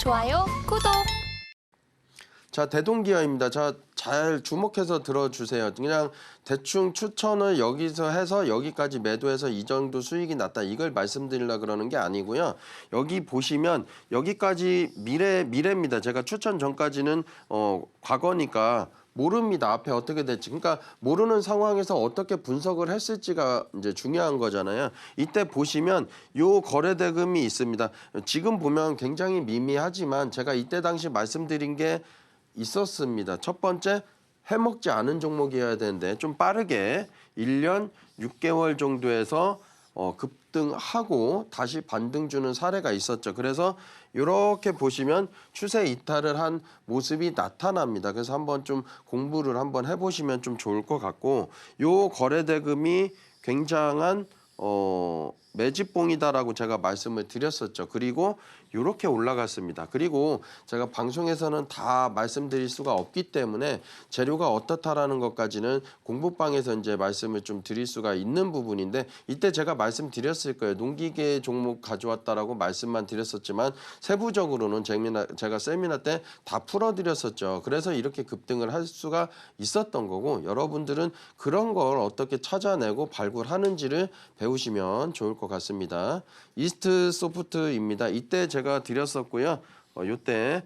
좋아요, 구독. 자, 대동기업입니다. 자, 잘 주목해서 들어주세요. 그냥 대충 추천을 여기서 해서 여기까지 매도해서 이 정도 수익이 났다. 이걸 말씀드리려고 그러는 게 아니고요. 여기 보시면 여기까지 미래입니다. 제가 추천 전까지는 과거니까 모릅니다. 앞에 어떻게 될지. 그러니까 모르는 상황에서 어떻게 분석을 했을지가 이제 중요한 거잖아요. 이때 보시면 요 거래 대금이 있습니다. 지금 보면 굉장히 미미하지만 제가 이때 당시 말씀드린 게 있었습니다. 첫 번째, 해먹지 않은 종목이어야 되는데 좀 빠르게 1년 6개월 정도에서 급등하고 다시 반등 주는 사례가 있었죠. 그래서 이렇게 보시면 추세 이탈을 한 모습이 나타납니다. 그래서 한번 좀 공부를 한번 해보시면 좀 좋을 것 같고, 요 거래 대금이 굉장한 매집봉이다라고 제가 말씀을 드렸었죠. 그리고 이렇게 올라갔습니다. 그리고 제가 방송에서는 다 말씀드릴 수가 없기 때문에 재료가 어떻다라는 것까지는 공부방에서 이제 말씀을 좀 드릴 수가 있는 부분인데, 이때 제가 말씀드렸을 거예요. 농기계 종목 가져왔다라고 말씀만 드렸었지만 세부적으로는 제가 세미나 때 다 풀어드렸었죠. 그래서 이렇게 급등을 할 수가 있었던 거고, 여러분들은 그런 걸 어떻게 찾아내고 발굴하는지를 배우시면 좋을 것 같습니다. 이스트 소프트입니다. 이때 제가 드렸었고요. 이때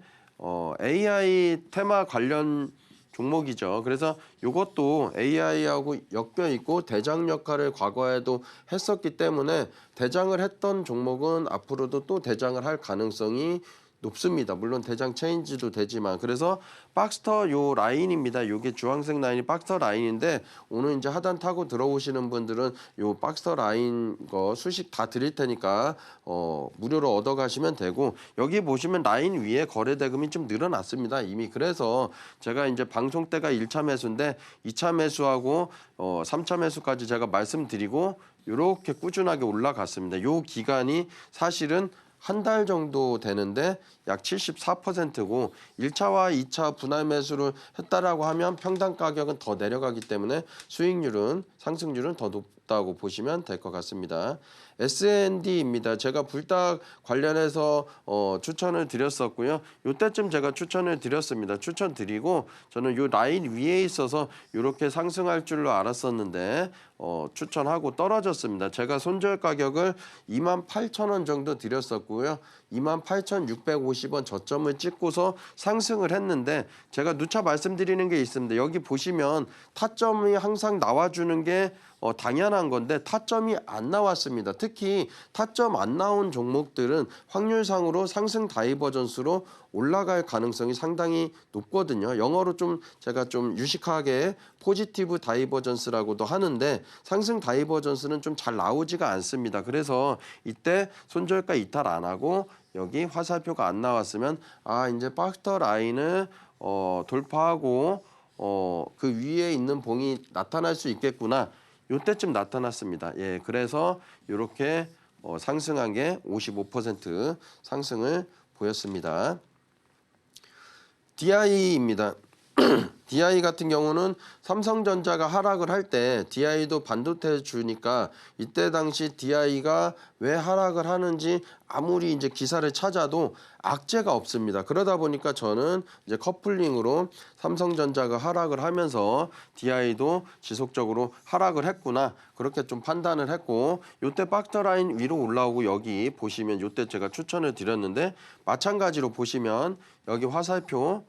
AI 테마 관련 종목이죠. 그래서 이것도 AI하고 엮여 있고 대장 역할을 과거에도 했었기 때문에 대장을 했던 종목은 앞으로도 또 대장을 할 가능성이 높습니다. 물론 대장 체인지도 되지만. 그래서 박스터 요 라인입니다. 요게 주황색 라인이 박스터 라인인데, 오늘 이제 하단 타고 들어오시는 분들은 요 박스터 라인 거 수식 다 드릴 테니까 무료로 얻어 가시면 되고, 여기 보시면 라인 위에 거래 대금이 좀 늘어났습니다. 이미. 그래서 제가 이제 방송 때가 1차 매수인데 2차 매수하고 3차 매수까지 제가 말씀드리고 이렇게 꾸준하게 올라갔습니다. 요 기간이 사실은 한 달 정도 되는데 약 74%고, 1차와 2차 분할 매수를 했다라고 하면 평당 가격은 더 내려가기 때문에 수익률은, 상승률은 더 높다고 보시면 될 것 같습니다. S&D입니다. 제가 불닭 관련해서 추천을 드렸었고요. 이때쯤 제가 추천을 드렸습니다. 추천드리고 저는 이 라인 위에 있어서 이렇게 상승할 줄로 알았었는데 추천하고 떨어졌습니다. 제가 손절 가격을 28,000원 정도 드렸었고요. 28,650원 저점을 찍고서 상승을 했는데, 제가 누차 말씀드리는 게 있습니다. 여기 보시면 타점이 항상 나와주는 게 당연한 건데 타점이 안 나왔습니다. 특히 타점 안 나온 종목들은 확률상으로 상승 다이버전스로 올라갈 가능성이 상당히 높거든요. 영어로 좀 제가 좀 유식하게 포지티브 다이버전스라고도 하는데, 상승 다이버전스는 좀 잘 나오지가 않습니다. 그래서 이때 손절가 이탈 안 하고 여기 화살표가 안 나왔으면 이제 박스터 라인을 돌파하고 그 위에 있는 봉이 나타날 수 있겠구나. 요때쯤 나타났습니다. 예, 그래서 이렇게 상승한 게 55% 상승을 보였습니다. DI입니다. DI 같은 경우는 삼성전자가 하락을 할 때 DI도 반도체 주니까 이때 당시 DI가 왜 하락을 하는지 아무리 이제 기사를 찾아도 악재가 없습니다. 그러다 보니까 저는 이제 커플링으로 삼성전자가 하락을 하면서 DI도 지속적으로 하락을 했구나, 그렇게 좀 판단을 했고, 요때 박스터 라인 위로 올라오고 여기 보시면 요때 제가 추천을 드렸는데, 마찬가지로 보시면 여기 화살표가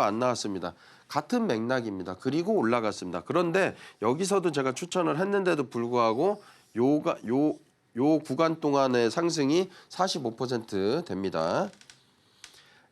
안 나왔습니다. 같은 맥락입니다. 그리고 올라갔습니다. 그런데 여기서도 제가 추천을 했는데도 불구하고 요 구간 동안의 상승이 45% 됩니다.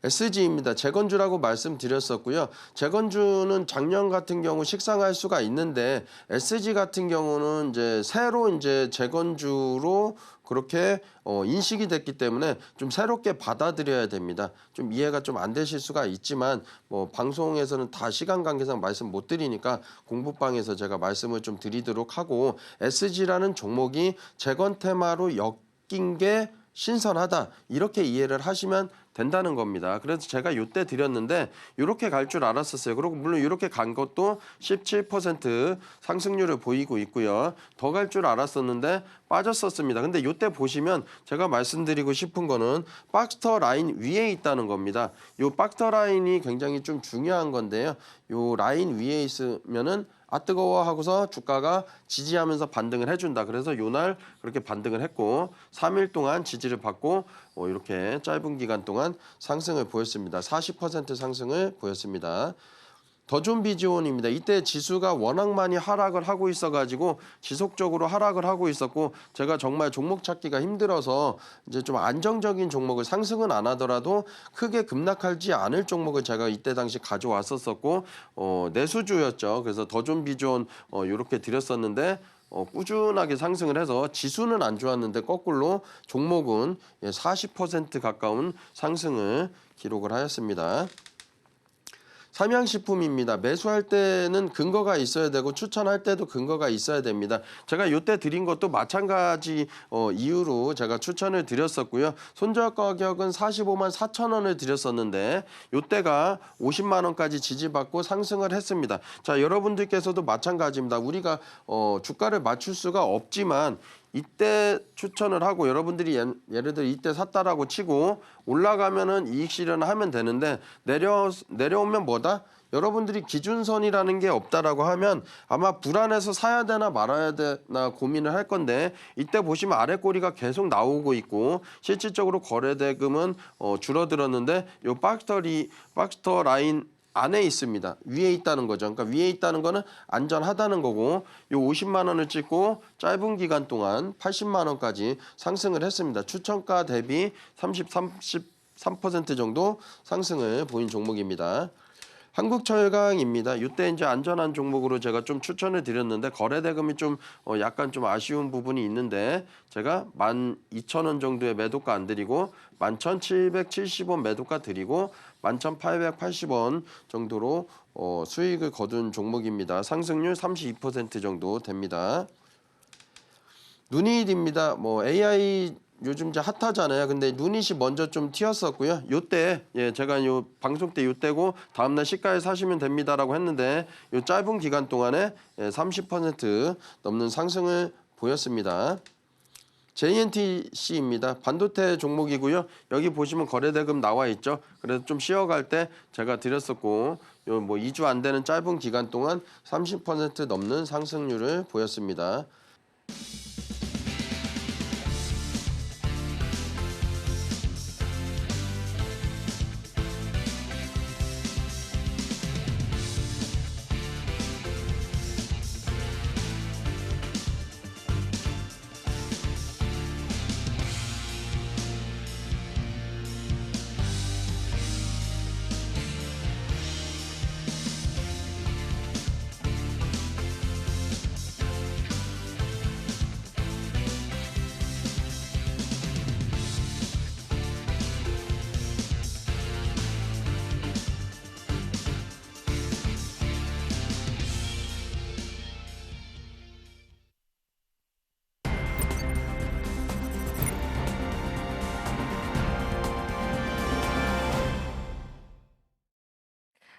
SG입니다. 재건주라고 말씀드렸었고요. 재건주는 작년 같은 경우 식상할 수가 있는데, SG 같은 경우는 이제 새로 이제 재건주로 그렇게 인식이 됐기 때문에 좀 새롭게 받아들여야 됩니다. 좀 이해가 좀 안 되실 수가 있지만 방송에서는 다 시간 관계상 말씀 못 드리니까 공부방에서 제가 말씀을 좀 드리도록 하고, SG라는 종목이 재건 테마로 엮인 게 신선하다, 이렇게 이해를 하시면 된다는 겁니다. 그래서 제가 이때 드렸는데 이렇게 갈 줄 알았었어요. 그리고 물론 이렇게 간 것도 17% 상승률을 보이고 있고요. 더 갈 줄 알았었는데 빠졌었습니다. 근데 이때 보시면 제가 말씀드리고 싶은 거는 박스터 라인 위에 있다는 겁니다. 이 박스터 라인이 굉장히 좀 중요한 건데요. 이 라인 위에 있으면은 아 뜨거워 하고서 주가가 지지하면서 반등을 해준다. 그래서 요날 그렇게 반등을 했고 3일 동안 지지를 받고 이렇게 짧은 기간 동안 상승을 보였습니다. 40% 상승을 보였습니다. 더존비지온입니다. 이때 지수가 워낙 많이 하락을 하고 있어가지고 지속적으로 하락을 하고 있었고 제가 정말 종목 찾기가 힘들어서 이제 좀 안정적인 종목을 상승은 안 하더라도 크게 급락하지 않을 종목을 제가 이때 당시 가져왔었고 내수주였죠. 그래서 더존비지온 이렇게 드렸었는데 꾸준하게 상승을 해서 지수는 안 좋았는데 거꾸로 종목은 40% 가까운 상승을 기록을 하였습니다. 삼양식품입니다. 매수할 때는 근거가 있어야 되고 추천할 때도 근거가 있어야 됩니다. 제가 이때 드린 것도 마찬가지 이유로 제가 추천을 드렸었고요. 손절 가격은 45만 4천 원을 드렸었는데 이때가 50만 원까지 지지받고 상승을 했습니다. 자, 여러분들께서도 마찬가지입니다. 우리가 주가를 맞출 수가 없지만 이때 추천을 하고 여러분들이 예를 들어 이때 샀다라고 치고 올라가면은 이익 실현을 하면 되는데 내려오면 뭐다? 여러분들이 기준선이라는 게 없다라고 하면 아마 불안해서 사야 되나 말아야 되나 고민을 할 건데 이때 보시면 아래 꼬리가 계속 나오고 있고 실질적으로 거래대금은 줄어들었는데 요 박스터 라인 안에 있습니다. 위에 있다는 거죠. 그러니까 위에 있다는 거는 안전하다는 거고 요 50만 원을 찍고 짧은 기간 동안 80만 원까지 상승을 했습니다. 추천가 대비 33% 정도 상승을 보인 종목입니다. 한국철강입니다. 이때 이제 안전한 종목으로 제가 좀 추천을 드렸는데 거래대금이 좀 약간 좀 아쉬운 부분이 있는데 제가 12,000원 정도의 매도가 안 드리고 11,770원 매도가 드리고 11,880원 정도로 수익을 거둔 종목입니다. 상승률 32% 정도 됩니다. 누닛입니다. AI 요즘 이제 핫하잖아요. 근데 누닛이 먼저 좀 튀었었고요. 요때 제가 요 방송 때 요때고 다음날 시가에 사시면 됩니다라고 했는데 요 짧은 기간 동안에 30% 넘는 상승을 보였습니다. JNTC입니다. 반도체 종목이고요. 여기 보시면 거래대금 나와 있죠. 그래서 좀 쉬어갈 때 제가 드렸었고 요 뭐 2주 안 되는 짧은 기간 동안 30% 넘는 상승률을 보였습니다.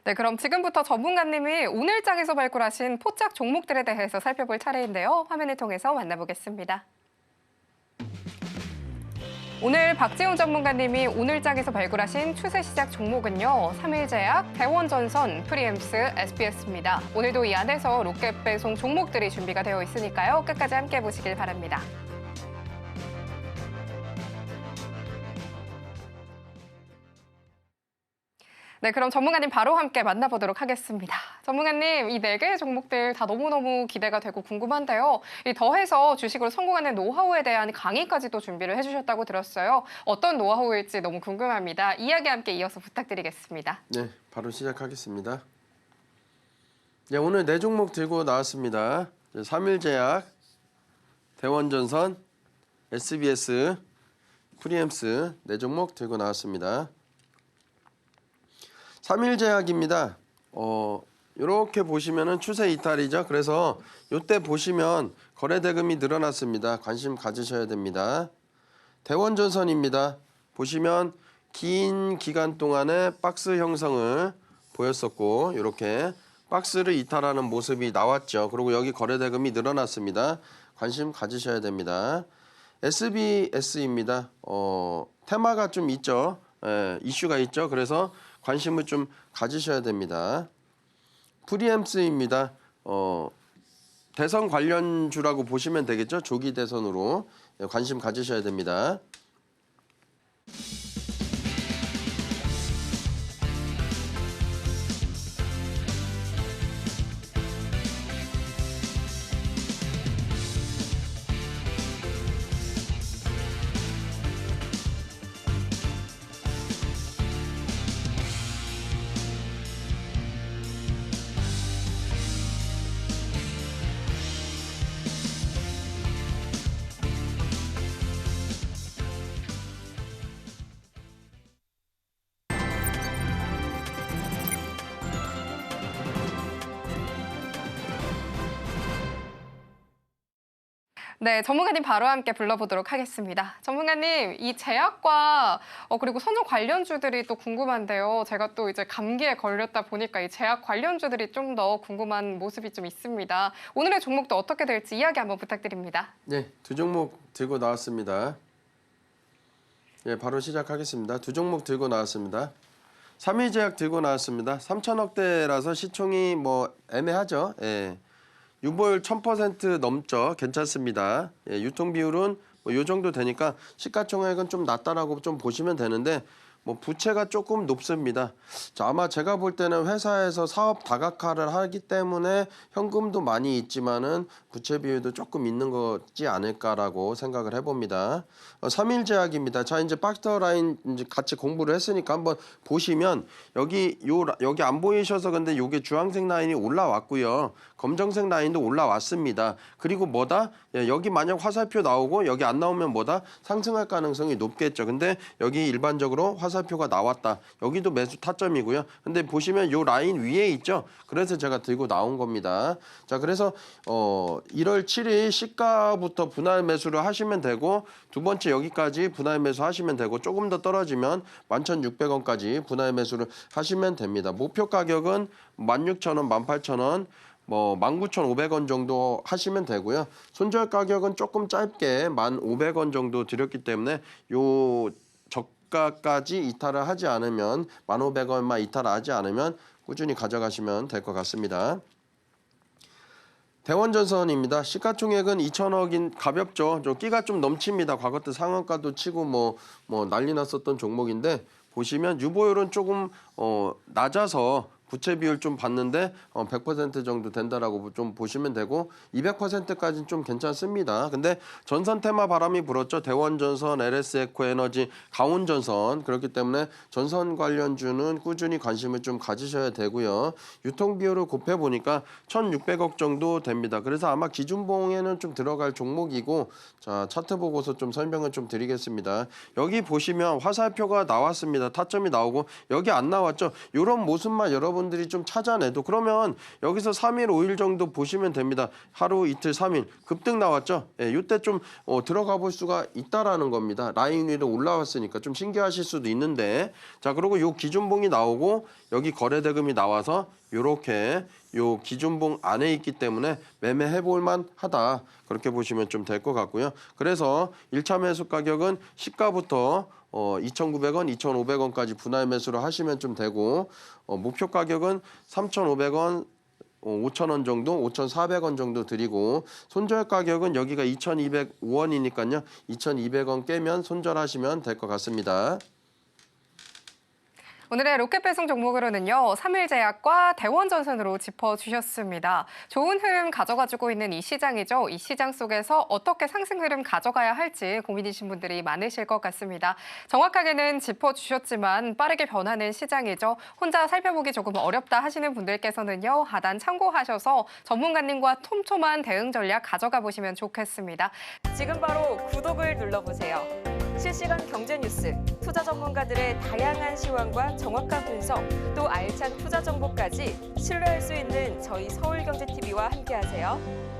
네, 그럼 지금부터 전문가님이 오늘 장에서 발굴하신 포착 종목들에 대해서 살펴볼 차례인데요. 화면을 통해서 만나보겠습니다. 오늘 박지훈 전문가님이 오늘 장에서 발굴하신 추세 시작 종목은요. 3일제약, 대원전선, 프리엠스, SBS입니다. 오늘도 이 안에서 로켓 배송 종목들이 준비가 되어 있으니까요. 끝까지 함께 보시길 바랍니다. 네, 그럼 전문가님 바로 함께 만나보도록 하겠습니다. 전문가님, 이 4개의 종목들 다 너무너무 기대가 되고 궁금한데요. 이 더해서 주식으로 성공하는 노하우에 대한 강의까지도 준비를 해주셨다고 들었어요. 어떤 노하우일지 너무 궁금합니다. 이야기 함께 이어서 부탁드리겠습니다. 네, 바로 시작하겠습니다. 네, 오늘 4종목 들고 나왔습니다. 3일제약, 대원전선, SBS, 프리엠스 4종목 들고 나왔습니다. 3일제약입니다. 이렇게 보시면은 추세 이탈이죠. 그래서 이때 보시면 거래대금이 늘어났습니다. 관심 가지셔야 됩니다. 대원전선입니다. 보시면 긴 기간 동안에 박스 형성을 보였었고 이렇게 박스를 이탈하는 모습이 나왔죠. 그리고 여기 거래대금이 늘어났습니다. 관심 가지셔야 됩니다. SBS입니다. 테마가 좀 있죠. 이슈가 있죠. 그래서 관심을 좀 가지셔야 됩니다. 프리엠스입니다. 대선 관련주라고 보시면 되겠죠. 조기 대선으로 관심 가지셔야 됩니다. 네, 전문가님 바로 함께 불러보도록 하겠습니다. 전문가님, 이 제약과 그리고 선정 관련주들이 또 궁금한데요. 제가 또 이제 감기에 걸렸다 보니까 이 제약 관련주들이 좀 더 궁금한 모습이 좀 있습니다. 오늘의 종목도 어떻게 될지 이야기 한번 부탁드립니다. 네, 두 종목 들고 나왔습니다. 예, 바로 시작하겠습니다. 두 종목 들고 나왔습니다. 삼일제약 들고 나왔습니다. 3천억대라서 시총이 뭐 애매하죠. 예. 유보율 1000% 넘죠. 괜찮습니다. 예, 유통 비율은 뭐 요 정도 되니까 시가총액은 좀 낮다라고 좀 보시면 되는데 뭐 부채가 조금 높습니다. 자, 아마 제가 볼 때는 회사에서 사업 다각화를 하기 때문에 현금도 많이 있지만은 부채 비율도 조금 있는 거지 않을까라고 생각을 해봅니다. 3일제약입니다. 자, 이제 박스터 라인 이제 같이 공부를 했으니까 한번 보시면 여기 안 보이셔서 근데 요게 주황색 라인이 올라왔고요. 검정색 라인도 올라왔습니다. 그리고 뭐다? 예, 여기 만약 화살표 나오고 여기 안 나오면 뭐다? 상승할 가능성이 높겠죠. 근데 여기 일반적으로 화살표가 나왔다. 여기도 매수 타점이고요. 근데 보시면 요 라인 위에 있죠. 그래서 제가 들고 나온 겁니다. 자, 그래서 1월 7일 시가부터 분할 매수를 하시면 되고 두 번째 여기까지 분할 매수 하시면 되고 조금 더 떨어지면 11,600원까지 분할 매수를 하시면 됩니다. 목표 가격은 16,000원, 18,000원, 뭐 19,500원 정도 하시면 되고요. 손절 가격은 조금 짧게 1,500원 정도 드렸기 때문에 요 저가까지 이탈을 하지 않으면 1,500원만 이탈하지 않으면 꾸준히 가져가시면 될 것 같습니다. 대원전선입니다. 시가총액은 2천억인 가볍죠. 끼가 좀 넘칩니다. 과거 때 상한가도 치고 뭐 난리 났었던 종목인데 보시면 유보율은 조금 낮아서 부채 비율 좀 봤는데 100% 정도 된다라고 좀 보시면 되고 200%까지는 좀 괜찮습니다. 근데 전선 테마 바람이 불었죠. 대원전선, LS에코에너지, 강원전선 그렇기 때문에 전선 관련주는 꾸준히 관심을 좀 가지셔야 되고요. 유통 비율을 곱해 보니까 1,600억 정도 됩니다. 그래서 아마 기준봉에는 좀 들어갈 종목이고 자 차트 보고서 좀 설명을 좀 드리겠습니다. 여기 보시면 화살표가 나왔습니다. 타점이 나오고 여기 안 나왔죠. 이런 모습만 여러분들이 좀 찾아내도 그러면 여기서 3일, 5일 정도 보시면 됩니다. 하루, 이틀, 3일 급등 나왔죠. 예, 이때 좀 들어가 볼 수가 있다라는 겁니다. 라인 위로 올라왔으니까 좀 신기하실 수도 있는데 자 그리고 요 기준봉이 나오고 여기 거래대금이 나와서 요렇게 요 기준봉 안에 있기 때문에 매매해 볼 만하다. 그렇게 보시면 좀 될 것 같고요. 그래서 1차 매수 가격은 시가부터 2,900원, 2,500원까지 분할 매수를 하시면 좀 되고 목표 가격은 3,500원, 5,000원 정도, 5,400원 정도 드리고 손절 가격은 여기가 2,205원이니까요. 2,200원 깨면 손절하시면 될 것 같습니다. 오늘의 로켓 배송 종목으로는요. 삼일제약과 대원전선으로 짚어주셨습니다. 좋은 흐름 가져가지고 있는 이 시장이죠. 이 시장 속에서 어떻게 상승 흐름 가져가야 할지 고민이신 분들이 많으실 것 같습니다. 정확하게는 짚어주셨지만 빠르게 변하는 시장이죠. 혼자 살펴보기 조금 어렵다 하시는 분들께서는요. 하단 참고하셔서 전문가님과 촘촘한 대응 전략 가져가 보시면 좋겠습니다. 지금 바로 구독을 눌러보세요. 실시간 경제 뉴스, 투자 전문가들의 다양한 시황과 정확한 분석, 또 알찬 투자 정보까지 신뢰할 수 있는 저희 서울경제TV와 함께하세요.